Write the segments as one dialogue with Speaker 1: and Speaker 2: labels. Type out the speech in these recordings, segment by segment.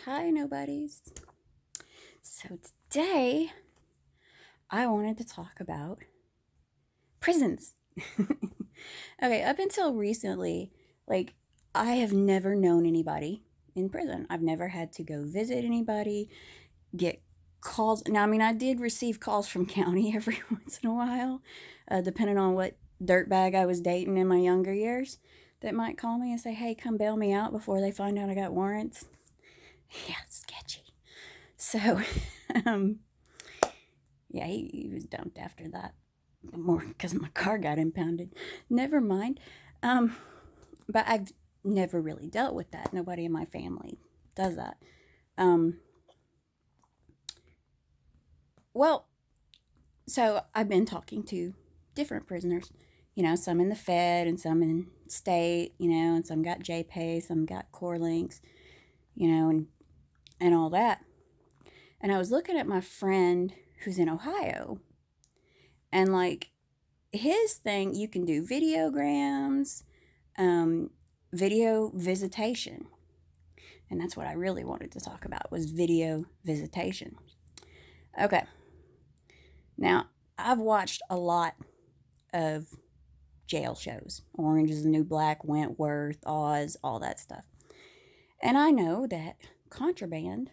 Speaker 1: Hi, nobodies. So today I wanted to talk about prisons. Okay, up until recently, like, I have never known anybody in prison. I've never had to go visit anybody, get calls. Now, I mean, I did receive calls from county every once in a while, depending on what dirtbag I was dating in my younger years, that might call me and say, hey, come bail me out before they find out I got warrants. Yeah, sketchy. So, um, yeah, he was dumped after that. More because my car got impounded. Never mind. Um, but I've never really dealt with that. Nobody in my family does that. Um, well, so I've been talking to different prisoners. Some in the Fed and some in state. And some got JPay, some got Core Links. And all that. And I was looking at my friend who's in Ohio, and like his thing, you can do videograms, um, video visitation, and that's what I really wanted to talk about was video visitation. Okay, now I've watched a lot of jail shows: Orange is the New Black, Wentworth, Oz, all that stuff, and I know that contraband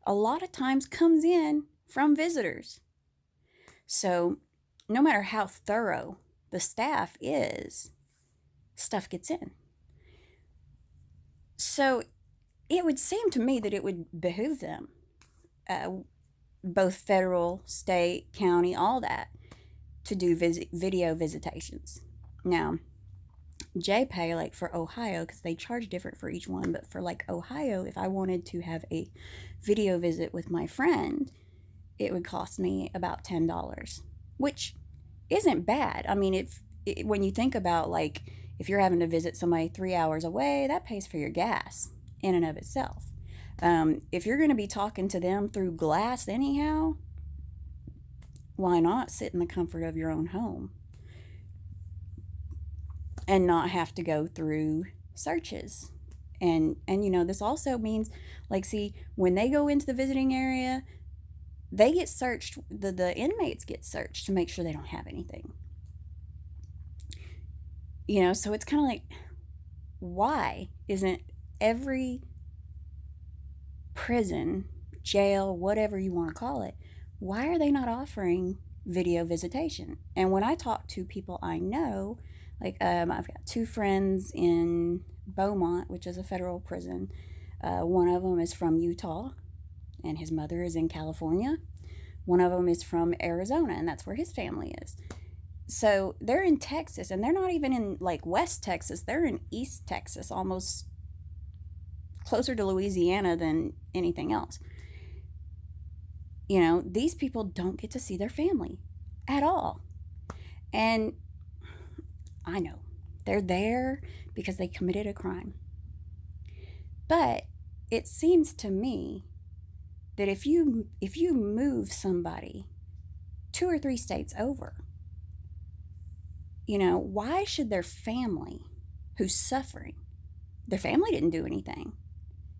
Speaker 1: a lot of times comes in from visitors. So no matter how thorough the staff is, stuff gets in. So it would seem to me that it would behoove them, uh, both federal, state, county, all that, to do video visitations. Now, JPay, like for Ohio, because they charge different for each one, but for like Ohio, if I wanted to have a video visit with my friend, it would cost me about $10, which isn't bad. I mean, when you think about like if you're having to visit somebody 3 hours away, that pays for your gas in and of itself. If you're going to be talking to them through glass anyhow, why not sit in the comfort of your own home and not have to go through searches? And this also means, like, see, when they go into the visiting area, they get searched. The inmates get searched to make sure they don't have anything. So it's kind of like, why isn't every prison, jail, whatever you want to call it, why are they not offering video visitation? And when I talk to people I know, like I've got two friends in Beaumont, which is a federal prison. One of them is from Utah, and his mother is in California. One of them is from Arizona, and that's where his family is. So they're in Texas, and they're not even in like West Texas. They're in East Texas, almost closer to Louisiana than anything else. These people don't get to see their family at all. And I know they're there because they committed a crime. But it seems to me that if you move somebody 2 or 3 states over, why should their family who's suffering, their family didn't do anything.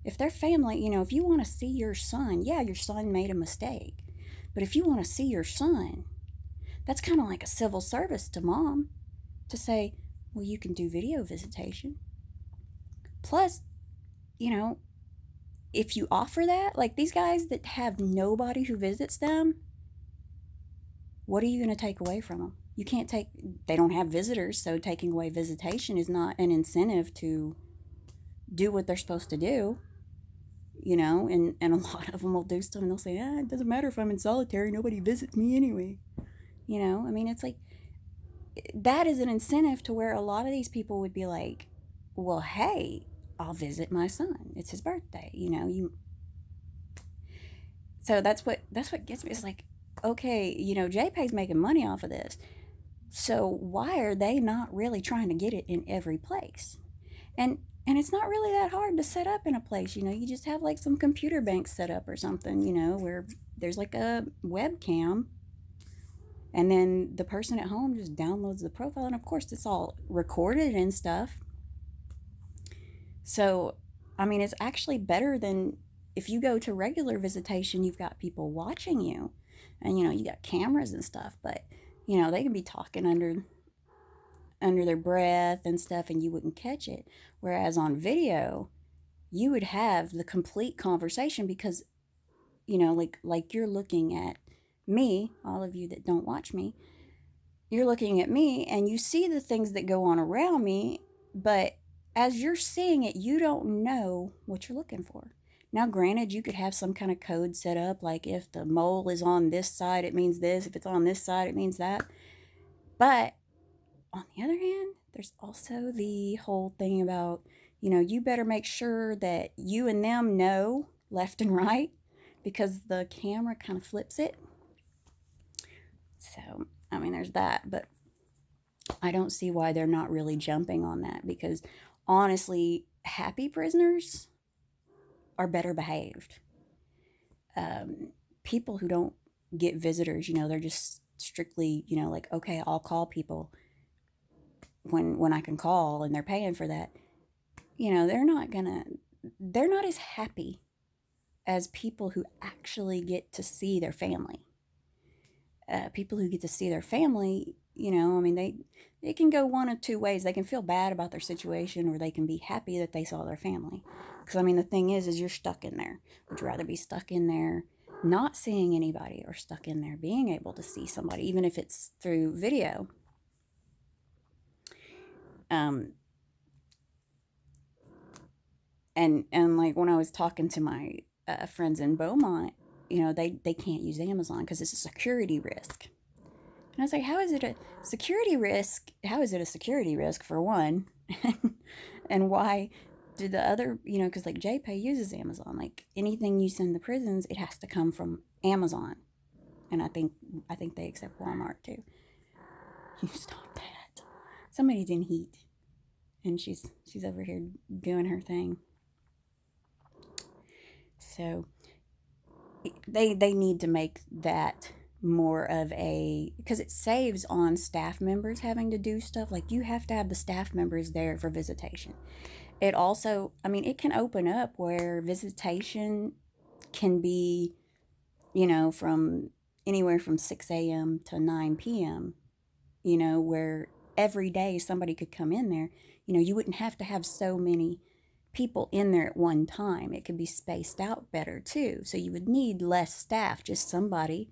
Speaker 1: If their family, if you want to see your son, yeah, your son made a mistake. But if you want to see your son, that's kind of like a civil service to mom to say, well, you can do video visitation. Plus, you know, if you offer that, like these guys that have nobody who visits them, what are you going to take away from them? You can't take, they don't have visitors, so taking away visitation is not an incentive to do what they're supposed to do. And a lot of them will do stuff and they'll say, it doesn't matter if I'm in solitary, nobody visits me anyway. I mean, it's like, that is an incentive to where a lot of these people would be like, well, hey, I'll visit my son. It's his birthday, So that's what gets me. It's like, okay, JPay's making money off of this. So why are they not really trying to get it in every place? And it's not really that hard to set up in a place. You just have like some computer bank set up or something, where there's like a webcam, and then the person at home just downloads the profile, and of course it's all recorded and stuff. So I mean, it's actually better than if you go to regular visitation, you've got people watching you and, you got cameras and stuff, but, they can be talking under their breath and stuff and you wouldn't catch it. Whereas on video, you would have the complete conversation because, like you're looking at me, all of you that don't watch me, you're looking at me and you see the things that go on around me, but as you're seeing it, you don't know what you're looking for. Now, granted, you could have some kind of code set up, like if the mole is on this side, it means this. If it's on this side, it means that. But on the other hand, there's also the whole thing about, you better make sure that you and them know left and right because the camera kind of flips it. So, I mean, there's that. But I don't see why they're not really jumping on that because honestly, happy prisoners are better behaved. People who don't get visitors, they're just strictly, like, okay, I'll call people when I can call and they're paying for that. They're not as happy as people who actually get to see their family. People who get to see their family, I mean, they can go one of two ways. They can feel bad about their situation or they can be happy that they saw their family. Because, I mean, the thing is you're stuck in there. Would you rather be stuck in there not seeing anybody or stuck in there being able to see somebody, even if it's through video? Um, and like when I was talking to my friends in Beaumont, they can't use Amazon because it's a security risk. And I was like, how is it a security risk? How is it a security risk for one? And why do the other, because like JPay uses Amazon. Like anything you send the prisons, it has to come from Amazon. And I think they accept Walmart too. You stop that. Somebody's in heat, and she's over here doing her thing. So they need to make that more of a, because it saves on staff members having to do stuff. Like you have to have the staff members there for visitation. It also, I mean, it can open up where visitation can be, from anywhere from 6 a.m. to 9 p.m., where every day somebody could come in there. You wouldn't have to have so many people in there at one time. It could be spaced out better too. So you would need less staff, just somebody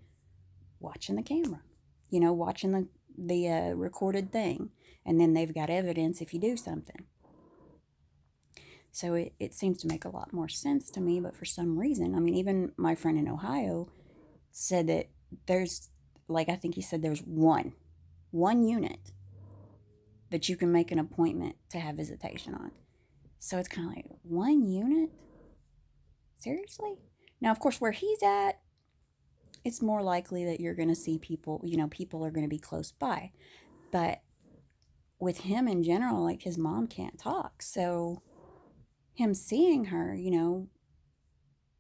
Speaker 1: watching the camera, watching the recorded thing. And then they've got evidence if you do something. So it seems to make a lot more sense to me. But for some reason, I mean, even my friend in Ohio said that there's, like, I think he said there's one unit that you can make an appointment to have visitation on. So it's kind of like, one unit? Seriously? Now, of course, where he's at, it's more likely that you're going to see people, people are going to be close by. But with him in general, like his mom can't talk. So him seeing her,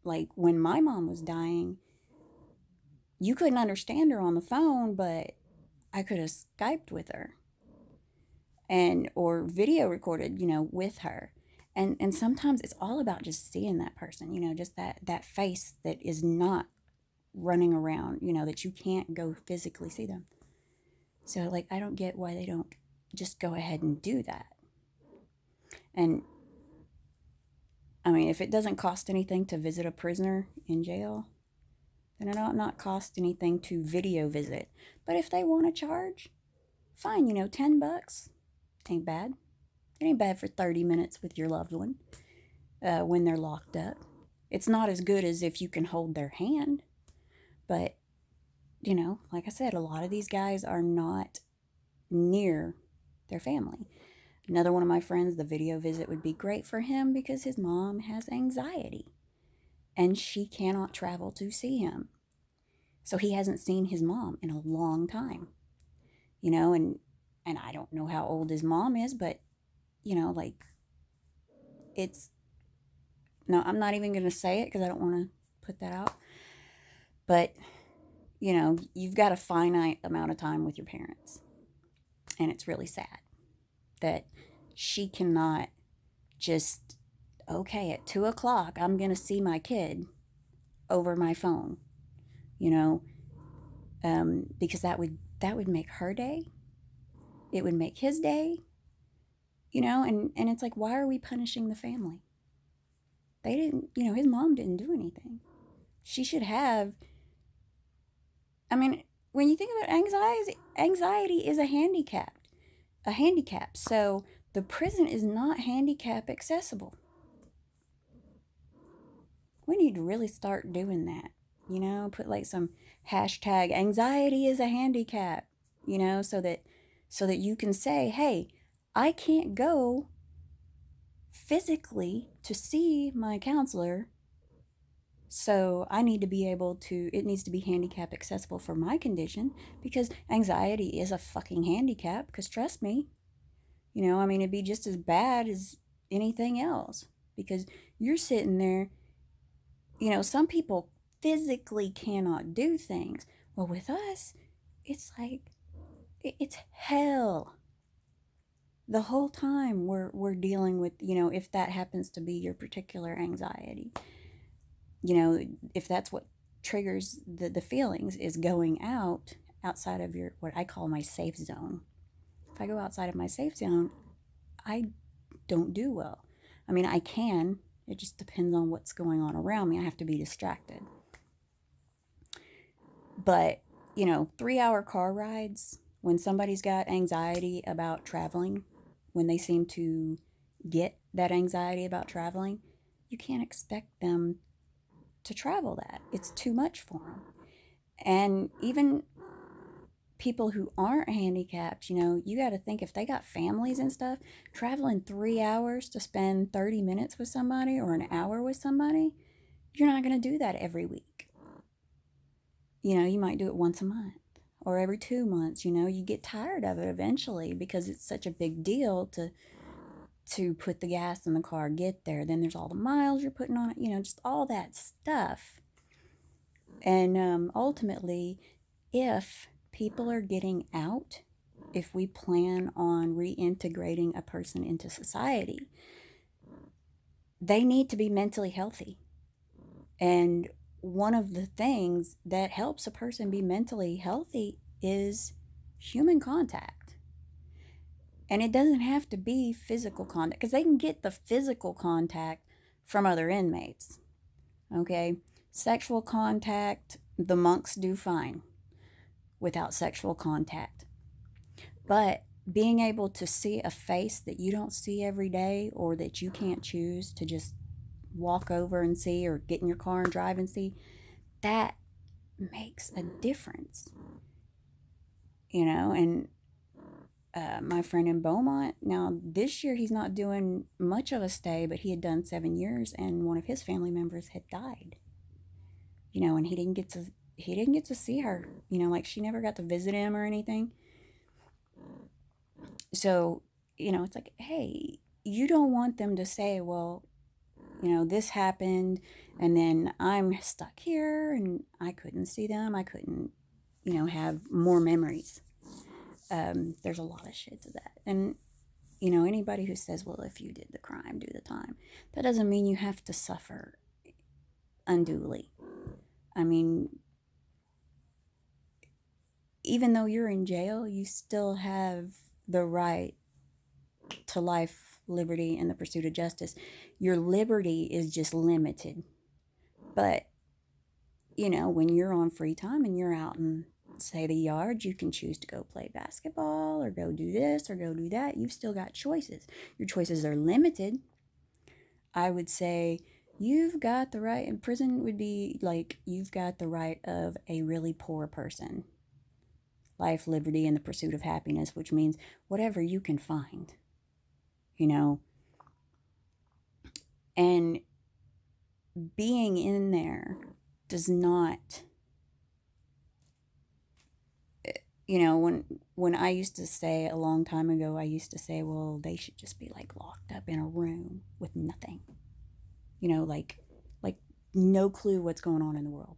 Speaker 1: like when my mom was dying, you couldn't understand her on the phone, but I could have Skyped with her and or video recorded, with her. And sometimes it's all about just seeing that person, just that face that is not running around, that you can't go physically see them. So like I don't get why they don't just go ahead and do that. And I mean, if it doesn't cost anything to visit a prisoner in jail, then it ought not cost anything to video visit. But if they want to charge, fine, $10 ain't bad. It ain't bad for 30 minutes with your loved one when they're locked up. It's not as good as if you can hold their hand. But, like I said, a lot of these guys are not near their family. Another one of my friends, the video visit would be great for him because his mom has anxiety and she cannot travel to see him. So he hasn't seen his mom in a long time, and I don't know how old his mom is, but, like it's, no, I'm not even going to say it because I don't want to put that out. But, you've got a finite amount of time with your parents. And it's really sad that she cannot just okay, at 2 o'clock, I'm going to see my kid over my phone, you know, because that would make her day. It would make his day, and it's like, why are we punishing the family? They didn't, his mom didn't do anything. She should have, I mean, when you think about anxiety is a handicap. So the prison is not handicap accessible. We need to really start doing that. Put like some hashtag anxiety is a handicap, so that you can say, hey, I can't go physically to see my counselor. So I need to be able to, it needs to be handicap accessible for my condition, because anxiety is a fucking handicap. Because trust me, it'd be just as bad as anything else, because you're sitting there, some people physically cannot do things. Well, with us, it's like, it's hell. The whole time we're dealing with, if that happens to be your particular anxiety, if that's what triggers the feelings, is going outside of your, what I call my safe zone. If I go outside of my safe zone, I don't do well. I can. It just depends on what's going on around me. I have to be distracted. But, 3-hour car rides, when somebody's got anxiety about traveling, when they seem to get that anxiety about traveling, you can't expect them to travel that. It's too much for them. And even people who aren't handicapped, you got to think, if they got families and stuff, traveling 3 hours to spend 30 minutes with somebody or an hour with somebody, you're not going to do that every week. You might do it once a month or every 2 months. You get tired of it eventually, because it's such a big deal to put the gas in the car, get there. Then there's all the miles you're putting on it, just all that stuff. And ultimately, if people are getting out, if we plan on reintegrating a person into society, they need to be mentally healthy. And one of the things that helps a person be mentally healthy is human contact. And it doesn't have to be physical contact, because they can get the physical contact from other inmates. Okay? Sexual contact, the monks do fine without sexual contact. But being able to see a face that you don't see every day, or that you can't choose to just walk over and see, or get in your car and drive and see, that makes a difference. And my friend in Beaumont, now this year he's not doing much of a stay, but he had done 7 years, and one of his family members had died. And he didn't get to see her. Like, she never got to visit him or anything. So, it's like, hey, you don't want them to say, well, this happened, and then I'm stuck here and I couldn't see them. I couldn't, have more memories. There's a lot of shit to that. And, anybody who says, well, if you did the crime, do the time, that doesn't mean you have to suffer unduly. Even though you're in jail, you still have the right to life, liberty, and the pursuit of justice. Your liberty is just limited. But, when you're on free time and you're out in, say, the yard, you can choose to go play basketball or go do this or go do that. You've still got choices. Your choices are limited. I would say you've got the right, and prison would be like, you've got the right of a really poor person. Life, liberty, and the pursuit of happiness, which means whatever you can find, and being in there does not, when I used to say, a long time ago, I used to say, well, they should just be like locked up in a room with nothing, like no clue what's going on in the world.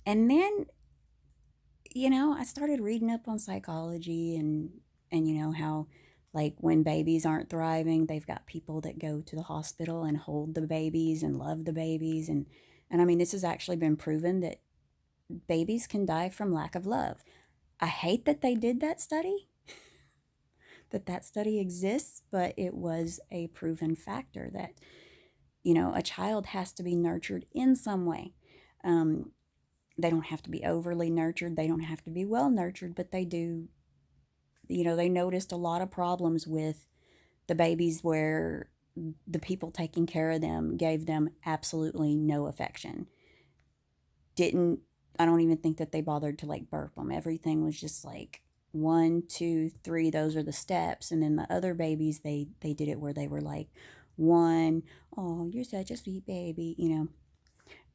Speaker 1: And then, I started reading up on psychology, and how Like when babies aren't thriving, they've got people that go to the hospital and hold the babies and love the babies. And I mean, this has actually been proven that babies can die from lack of love. I hate that they did that study, that study exists, but it was a proven factor that, a child has to be nurtured in some way. Um, they don't have to be overly nurtured. They don't have to be well nurtured, but they do. They noticed a lot of problems with the babies where the people taking care of them gave them absolutely no affection. Didn't, I don't even think that they bothered to like burp them. Everything was just like 1, 2, 3, those are the steps. And then the other babies, they did it where they were like, one, oh, you're such a sweet baby.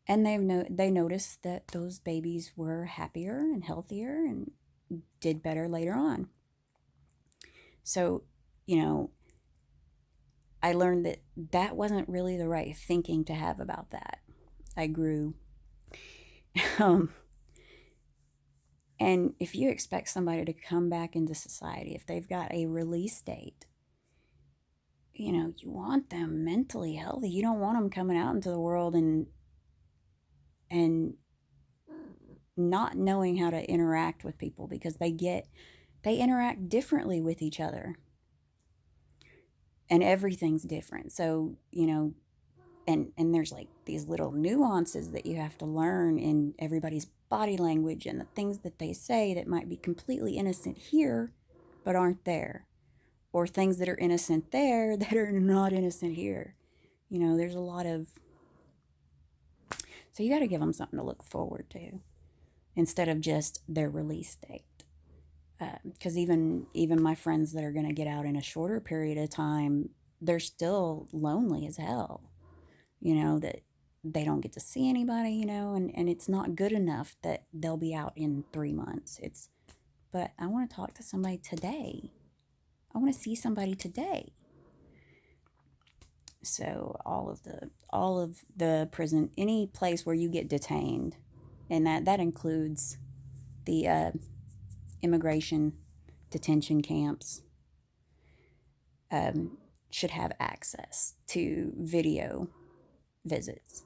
Speaker 1: And they noticed that those babies were happier and healthier and did better later on. So, you know, I learned that that wasn't really the right thinking to have about that. I grew. Um, and if you expect somebody to come back into society, if they've got a release date, you want them mentally healthy. You don't want them coming out into the world and not knowing how to interact with people because they interact differently with each other. And everything's different. So, and there's like these little nuances that you have to learn in everybody's body language and the things that they say that might be completely innocent here but aren't there, or things that are innocent there that are not innocent here. There's a lot of, so you got to give them something to look forward to instead of just their release date. Because even my friends that are going to get out in a shorter period of time, they're still lonely as hell. That they don't get to see anybody, and it's not good enough that they'll be out in 3 months. But I want to talk to somebody today. I want to see somebody today. So all of the prison, any place where you get detained, and that includes the immigration detention camps, should have access to video visits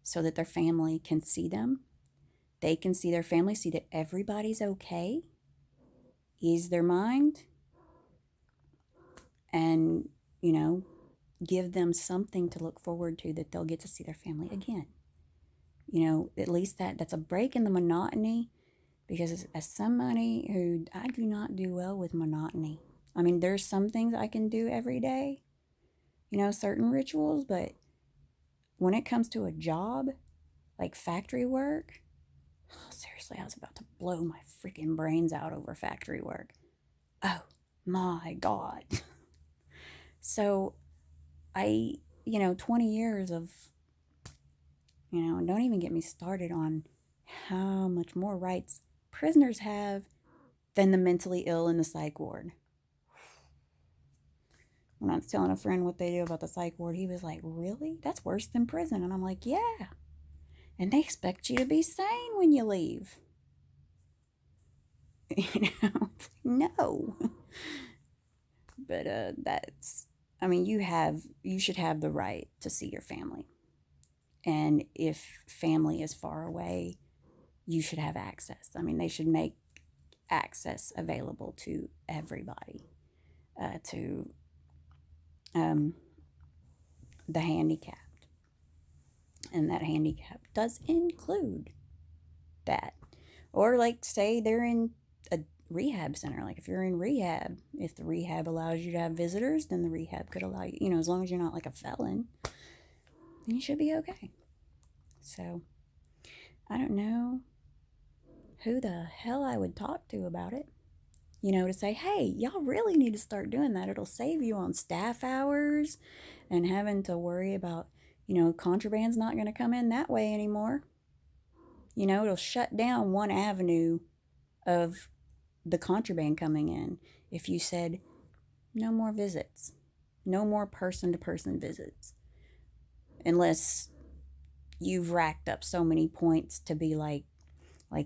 Speaker 1: so that their family can see them. They can see their family, see that everybody's okay, ease their mind, and, give them something to look forward to that they'll get to see their family again. At least that's a break in the monotony, because as somebody who, I do not do well with monotony. I mean, there's some things I can do every day, certain rituals, but when it comes to a job, like factory work, oh, seriously, I was about to blow my freaking brains out over factory work. Oh my God. So 20 years of, and don't even get me started on how much more rights prisoners have than the mentally ill in the psych ward. When I was telling a friend what they do about the psych ward, he was like, really? That's worse than prison. And I'm like, yeah. And they expect you to be sane when you leave. No. But you should have the right to see your family. And if family is far away, you should have access. I mean, they should make access available to everybody, to the handicapped. And that handicap does include that. Or, like, say they're in a rehab center. Like, if you're in rehab, if the rehab allows you to have visitors, then the rehab could allow you, as long as you're not like a felon, then you should be okay. So, I don't know who the hell I would talk to about it. To say, hey, y'all really need to start doing that. It'll save you on staff hours and having to worry about, contraband's not going to come in that way anymore. It'll shut down one avenue of the contraband coming in if you said no more visits, no more person-to-person visits, unless you've racked up so many points to be like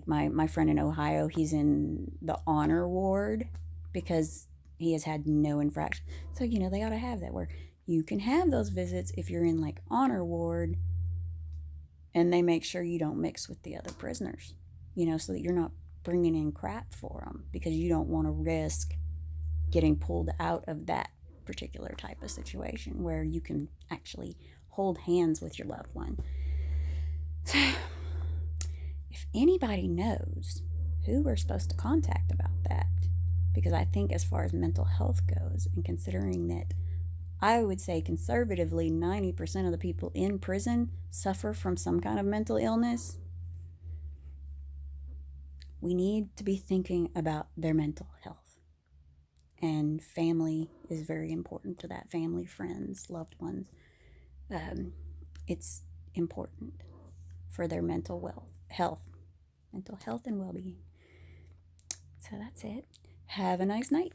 Speaker 1: my friend in Ohio, he's in the honor ward because he has had no infraction. So, they ought to have that where you can have those visits if you're in like honor ward, and they make sure you don't mix with the other prisoners, so that you're not bringing in crap for them, because you don't want to risk getting pulled out of that particular type of situation where you can actually hold hands with your loved one. So, if anybody knows who we're supposed to contact about that, because I think as far as mental health goes, and considering that I would say conservatively 90% of the people in prison suffer from some kind of mental illness, we need to be thinking about their mental health. And family is very important to that. Family, friends, loved ones. It's important for their mental health and well-being. So that's it. Have a nice night.